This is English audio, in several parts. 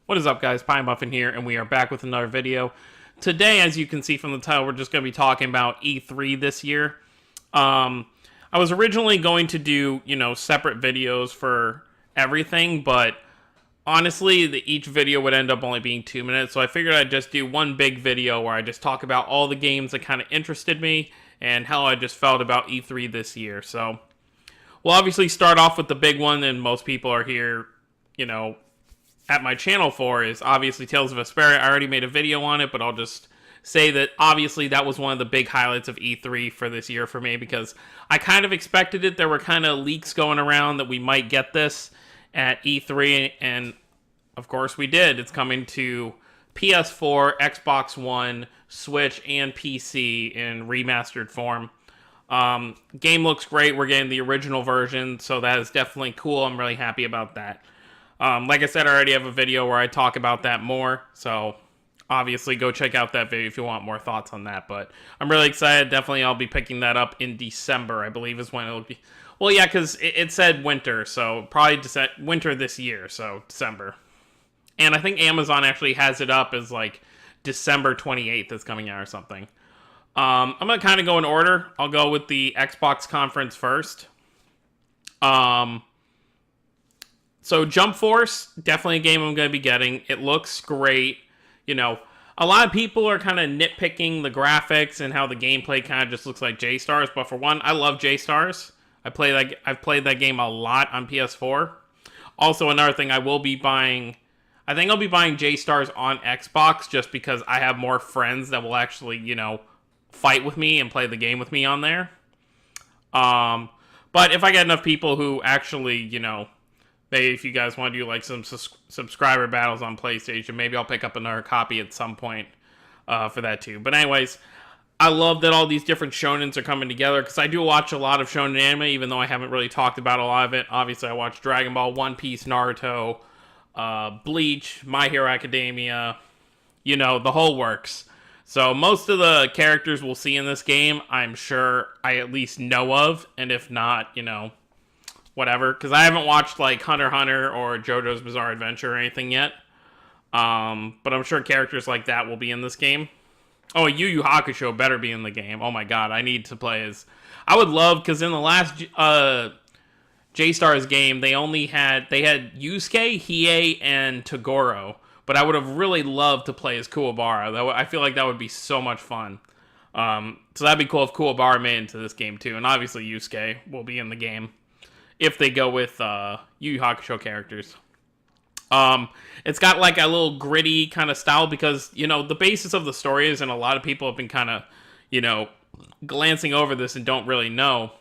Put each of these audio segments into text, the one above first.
What is up, guys? PineMuffin here, and we are back with another video. Today, as you can see from the title, we're just going to be talking about E3 this year. I was originally going to do, separate videos for everything, but honestly, each video would end up only being 2 minutes, so I figured I'd just do one big video where I just talk about all the games that kind of interested me and how I just felt about E3 this year. So, we'll obviously start off with the big one, and most people are here, at my channel for is obviously Tales of Vesperia. I already made a video on it, but I'll just say that obviously that was one of the big highlights of E3 for this year for me because I kind of expected it. There were kind of leaks going around that we might get this at E3, and of course we did. It's coming to PS4, Xbox One, Switch, and PC in remastered form. Game looks great. We're getting the original version, so that is definitely cool. I'm really happy about that. Like I said, I already have a video where I talk about that more, so obviously go check out that video if you want more thoughts on that, but I'm really excited. Definitely I'll be picking that up in December, I believe is when it'll be. Well, yeah, because it said winter, so probably winter this year, so December. And I think Amazon actually has it up as like December 28th is coming out or something. I'm going to kind of go in order. I'll go with the Xbox conference first. So Jump Force, definitely a game I'm going to be getting. It looks great. A lot of people are kind of nitpicking the graphics and how the gameplay kind of just looks like J-Stars. But for one, I love J-Stars. I've played that game a lot on PS4. Also, another thing, I think I'll be buying J-Stars on Xbox just because I have more friends that will actually, fight with me and play the game with me on there. But if I get enough people who actually, maybe if you guys want to do like some subscriber battles on PlayStation, maybe I'll pick up another copy at some point for that too. But anyways, I love that all these different shonens are coming together because I do watch a lot of shonen anime, even though I haven't really talked about a lot of it. Obviously, I watch Dragon Ball, One Piece, Naruto, Bleach, My Hero Academia, the whole works. So most of the characters we'll see in this game, I'm sure I at least know of, and if not, whatever, because I haven't watched like Hunter x Hunter or JoJo's Bizarre Adventure or anything yet. But I'm sure characters like that will be in this game. Oh, Yu Yu Hakusho better be in the game. Oh my god, I need to play as. I would love, because in the last J-Stars game, they had Yusuke, Hiei, and Toguro. But I would have really loved to play as Kuwabara. I feel like that would be so much fun. So that'd be cool if Kuwabara made it into this game too. And obviously Yusuke will be in the game if they go with Yu Yu Hakusho characters. It's got like a little gritty kind of style because, the basis of the story is, and a lot of people have been kind of, glancing over this and don't really know.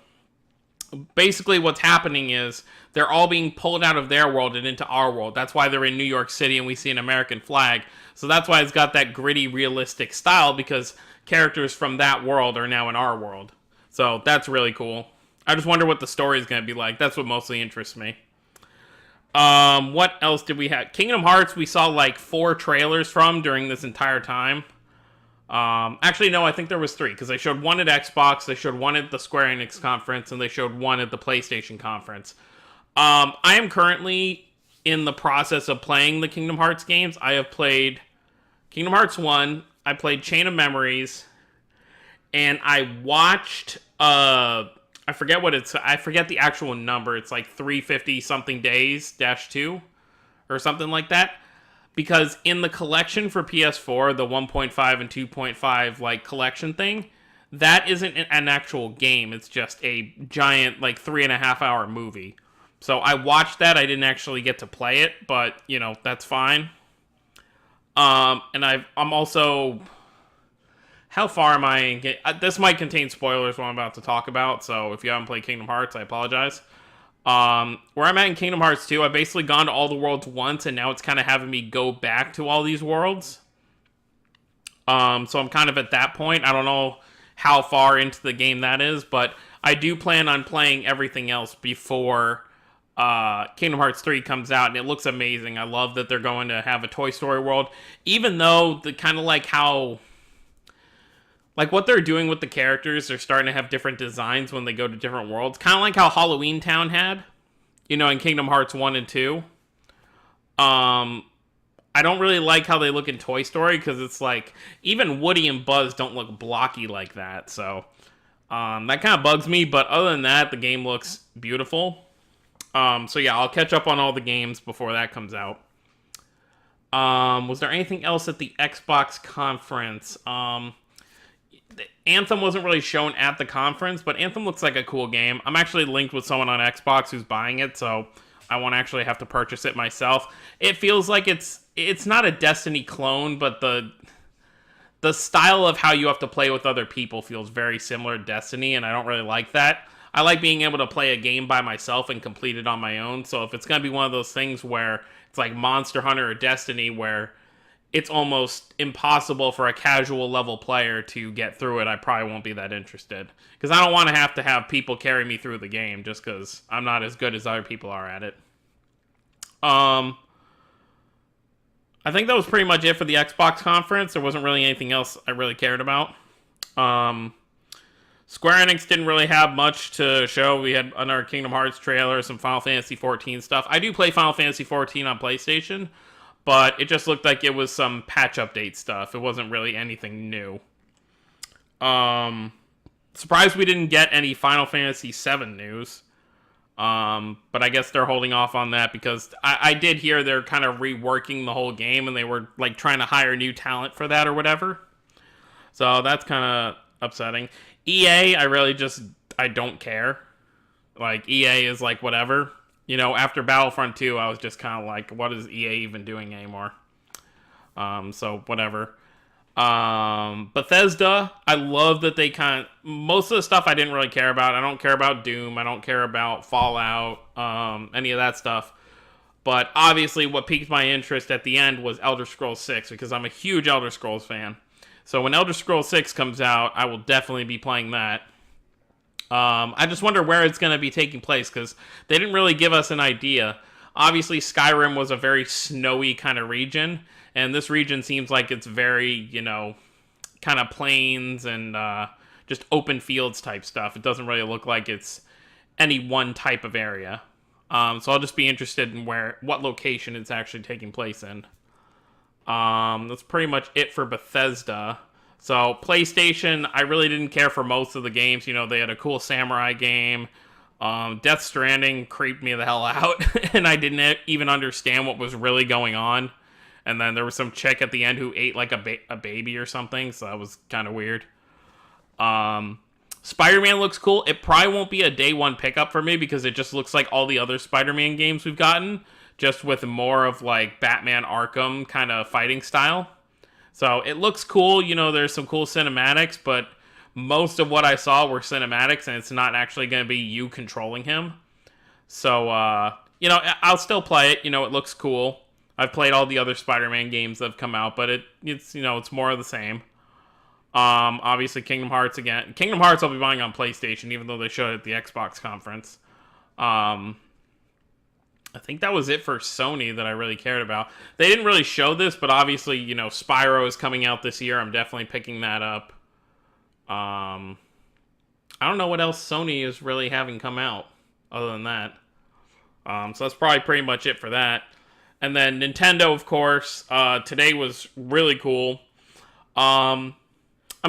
Basically what's happening is they're all being pulled out of their world and into our world. That's why they're in New York City and we see an American flag. So that's why it's got that gritty, realistic style, because characters from that world are now in our world. So that's really cool. I just wonder what the story is going to be like. That's what mostly interests me. What else did we have? Kingdom Hearts, we saw like 4 trailers from during this entire time. Actually, no, I think there was 3, because they showed one at Xbox, they showed one at the Square Enix conference, and they showed one at the PlayStation conference. I am currently in the process of playing the Kingdom Hearts games. I have played Kingdom Hearts 1, I played Chain of Memories, and I watched, I forget the actual number. It's like 350 something days -2 or something like that. Because in the collection for PS4, the 1.5 and 2.5 like collection thing, that isn't an actual game. It's just a giant like 3.5 hour movie. So I watched that. I didn't actually get to play it, but that's fine. And I'm also. How far am I? This might contain spoilers what I'm about to talk about, so if you haven't played Kingdom Hearts, I apologize. Where I'm at in Kingdom Hearts 2, I've basically gone to all the worlds once, and now it's kind of having me go back to all these worlds. So I'm kind of at that point. I don't know how far into the game that is, but I do plan on playing everything else before Kingdom Hearts 3 comes out, and it looks amazing. I love that they're going to have a Toy Story world, even though the kind of like how. Like, what they're doing with the characters, they're starting to have different designs when they go to different worlds. Kind of like how Halloween Town had, in Kingdom Hearts 1 and 2. I don't really like how they look in Toy Story because it's like even Woody and Buzz don't look blocky like that. So that kind of bugs me. But other than that, the game looks beautiful. So yeah, I'll catch up on all the games before that comes out. Was there anything else at the Xbox conference? Anthem wasn't really shown at the conference, but Anthem looks like a cool game. I'm actually linked with someone on Xbox who's buying it, so I won't actually have to purchase it myself. It feels like it's not a Destiny clone, but the style of how you have to play with other people feels very similar to Destiny, and I don't really like that. I like being able to play a game by myself and complete it on my own. So if it's going to be one of those things where it's like Monster Hunter or Destiny where it's almost impossible for a casual level player to get through it, I probably won't be that interested. Because I don't want to have people carry me through the game just because I'm not as good as other people are at it. I think that was pretty much it for the Xbox conference. There wasn't really anything else I really cared about. Square Enix didn't really have much to show. We had another Kingdom Hearts trailer, some Final Fantasy XIV stuff. I do play Final Fantasy XIV on PlayStation, but it just looked like it was some patch update stuff. It wasn't really anything new. Surprised we didn't get any Final Fantasy VII news. But I guess they're holding off on that because I did hear they're kind of reworking the whole game and they were like trying to hire new talent for that or whatever. So that's kind of upsetting. EA, I don't care. Like, EA is like, whatever. You know, after Battlefront 2, I was just kind of like, what is EA even doing anymore? So, whatever. Bethesda, I love that they most of the stuff I didn't really care about. I don't care about Doom. I don't care about Fallout, any of that stuff. But obviously what piqued my interest at the end was Elder Scrolls 6 because I'm a huge Elder Scrolls fan. So when Elder Scrolls 6 comes out, I will definitely be playing that. I just wonder where it's going to be taking place because they didn't really give us an idea. Obviously, Skyrim was a very snowy kind of region, and this region seems like it's very, kind of plains and just open fields type stuff. It doesn't really look like it's any one type of area. So I'll just be interested in what location it's actually taking place in. That's pretty much it for Bethesda. So PlayStation, I really didn't care for most of the games. They had a cool samurai game. Death Stranding creeped me the hell out, and I didn't even understand what was really going on. And then there was some chick at the end who ate like a baby or something, so that was kind of weird. Spider-Man looks cool. It probably won't be a day one pickup for me because it just looks like all the other Spider-Man games we've gotten, just with more of like Batman Arkham kind of fighting style. So it looks cool. There's some cool cinematics, but most of what I saw were cinematics, and it's not actually going to be you controlling him. So, I'll still play it. It looks cool. I've played all the other Spider-Man games that have come out, but it's more of the same. Obviously, Kingdom Hearts again. Kingdom Hearts I'll be buying on PlayStation, even though they showed it at the Xbox conference. I think that was it for Sony that I really cared about. They didn't really show this, but obviously, Spyro is coming out this year. I'm definitely picking that up. I don't know what else Sony is really having come out other than that. So that's probably pretty much it for that. And then Nintendo, of course, today was really cool. I'm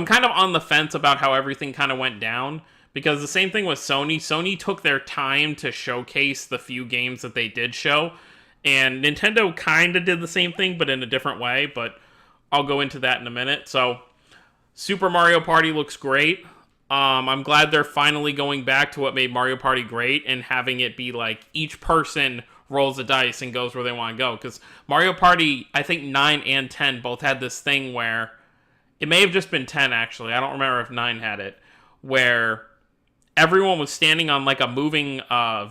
kind of on the fence about how everything kind of went down. Because the same thing with Sony. Sony took their time to showcase the few games that they did show. And Nintendo kind of did the same thing, but in a different way. But I'll go into that in a minute. So, Super Mario Party looks great. I'm glad they're finally going back to what made Mario Party great and having it be like each person rolls a dice and goes where they want to go. Because Mario Party, I think 9 and 10 both had this thing where... It may have just been 10, actually. I don't remember if 9 had it. Where everyone was standing on like a moving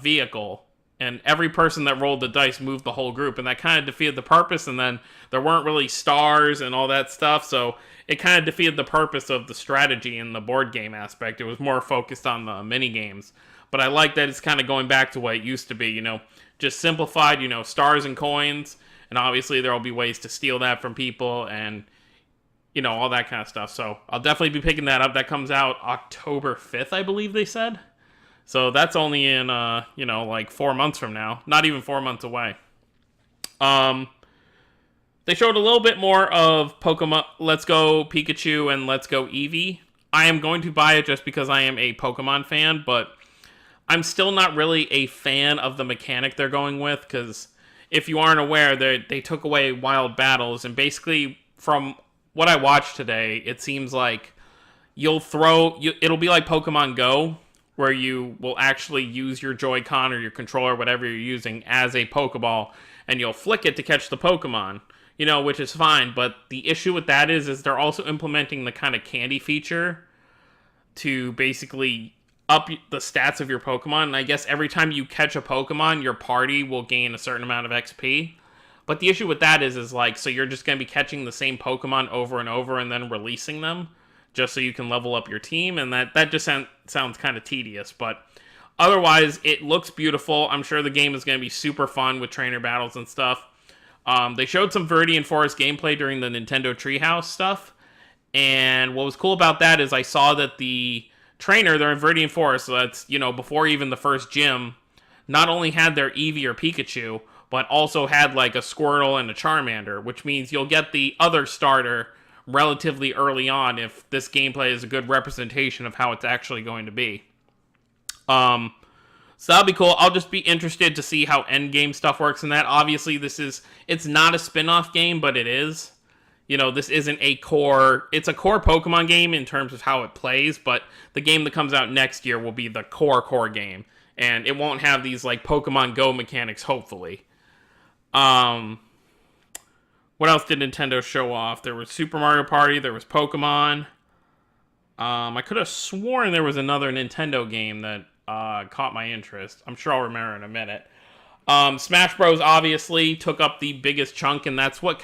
vehicle, and every person that rolled the dice moved the whole group, and that kind of defeated the purpose. And then there weren't really stars and all that stuff, so it kind of defeated the purpose of the strategy and the board game aspect. It was more focused on the mini games. But I like that it's kind of going back to what it used to be, just simplified, stars and coins, and obviously there will be ways to steal that from people and all that kind of stuff. So I'll definitely be picking that up. That comes out October 5th, I believe they said. So that's only in, like 4 months from now. Not even 4 months away. They showed a little bit more of Pokemon Let's Go Pikachu and Let's Go Eevee. I am going to buy it just because I am a Pokemon fan, but I'm still not really a fan of the mechanic they're going with, because if you aren't aware, they took away wild battles, and basically, from what I watched today, it seems like it'll be like Pokemon Go, where you will actually use your Joy-Con or your controller, whatever you're using, as a Pokeball, and you'll flick it to catch the Pokemon, which is fine, but the issue with that is they're also implementing the kind of candy feature to basically up the stats of your Pokemon, and I guess every time you catch a Pokemon, your party will gain a certain amount of XP. But the issue with that is like, so you're just going to be catching the same Pokemon over and over and then releasing them just so you can level up your team, and that just sounds kind of tedious, but otherwise, it looks beautiful. I'm sure the game is going to be super fun with trainer battles and stuff. They showed some Viridian Forest gameplay during the Nintendo Treehouse stuff, and what was cool about that is I saw that the trainer, they're in Viridian Forest, so that's, before even the first gym, not only had their Eevee or Pikachu, but also had like a Squirtle and a Charmander, which means you'll get the other starter relatively early on if this gameplay is a good representation of how it's actually going to be. So that'll be cool. I'll just be interested to see how endgame stuff works in that. Obviously, it's not a spin-off game, but it is. This isn't it's a core Pokemon game in terms of how it plays, but the game that comes out next year will be the core game, and it won't have these like Pokemon Go mechanics, hopefully. What else did Nintendo show off? There was Super Mario Party, there was Pokemon. I could have sworn there was another Nintendo game that caught my interest. I'm sure I'll remember in a minute. Smash Bros. Obviously took up the biggest chunk, and that's what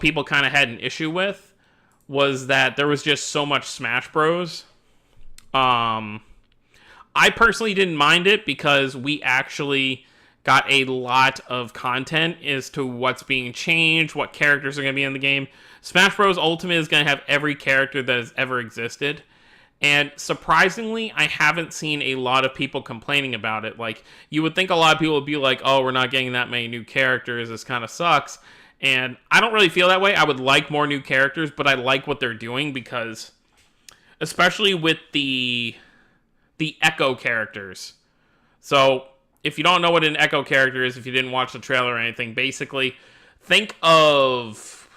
people kind of had an issue with, was that there was just so much Smash Bros. I personally didn't mind it because we actually got a lot of content as to what's being changed, what characters are going to be in the game. Smash Bros. Ultimate is going to have every character that has ever existed. And surprisingly, I haven't seen a lot of people complaining about it. Like, you would think a lot of people would be like, oh, we're not getting that many new characters, this kind of sucks. And I don't really feel that way. I would like more new characters, but I like what they're doing because, especially with the Echo characters. So, if you don't know what an Echo character is, if you didn't watch the trailer or anything, basically, think of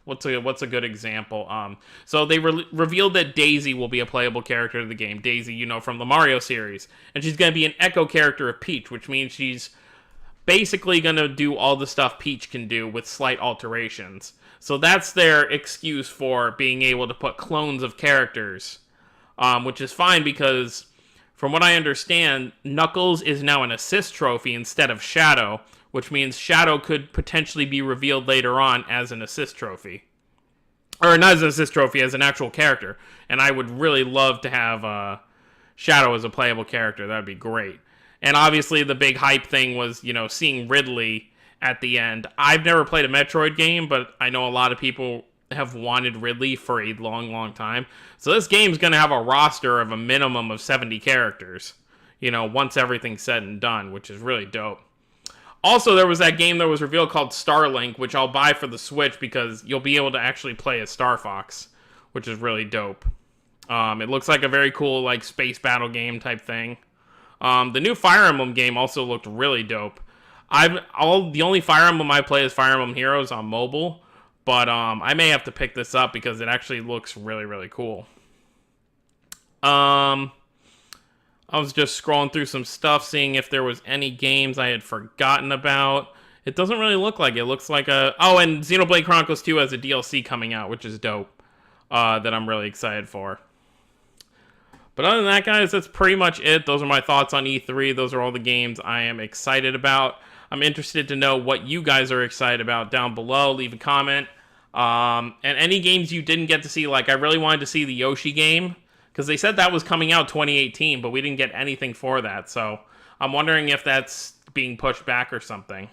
what's a good example. So they revealed that Daisy will be a playable character in the game. Daisy, from the Mario series, and she's going to be an Echo character of Peach, which means she's basically going to do all the stuff Peach can do with slight alterations. So that's their excuse for being able to put clones of characters, which is fine because, from what I understand, Knuckles is now an assist trophy instead of Shadow, which means Shadow could potentially be revealed later on as an assist trophy. Or not as an assist trophy, as an actual character. And I would really love to have Shadow as a playable character. That would be great. And obviously the big hype thing was, seeing Ridley at the end. I've never played a Metroid game, but I know a lot of people have wanted Ridley for a long, long time. So this game's going to have a roster of a minimum of 70 characters, once everything's said and done, which is really dope. Also, there was that game that was revealed called Starlink, which I'll buy for the Switch because you'll be able to actually play as Star Fox, which is really dope. It looks like a very cool, like, space battle game type thing. The new Fire Emblem game also looked really dope. The only Fire Emblem I play is Fire Emblem Heroes on mobile, but I may have to pick this up because it actually looks really, really cool. I was just scrolling through some stuff, seeing if there was any games I had forgotten about. It doesn't really look like it. It looks like and Xenoblade Chronicles 2 has a DLC coming out, which is dope, that I'm really excited for. But other than that, guys, that's pretty much it. Those are my thoughts on E3. Those are all the games I am excited about. I'm interested to know what you guys are excited about down below. Leave a comment. And any games you didn't get to see, like I really wanted to see the Yoshi game, because they said that was coming out 2018, but we didn't get anything for that. So I'm wondering if that's being pushed back or something.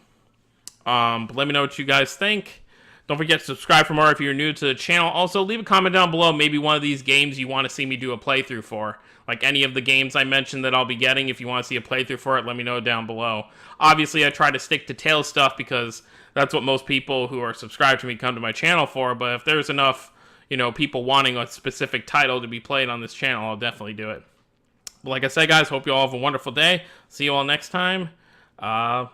But let me know what you guys think Don't forget to subscribe for more if you're new to the channel. Also, leave a comment down below, maybe one of these games you want to see me do a playthrough for. Like any of the games I mentioned that I'll be getting, if you want to see a playthrough for it, let me know down below. Obviously, I try to stick to Tales stuff because that's what most people who are subscribed to me come to my channel for, but if there's enough, people wanting a specific title to be played on this channel, I'll definitely do it. But like I said, guys, hope you all have a wonderful day. See you all next time. Bye.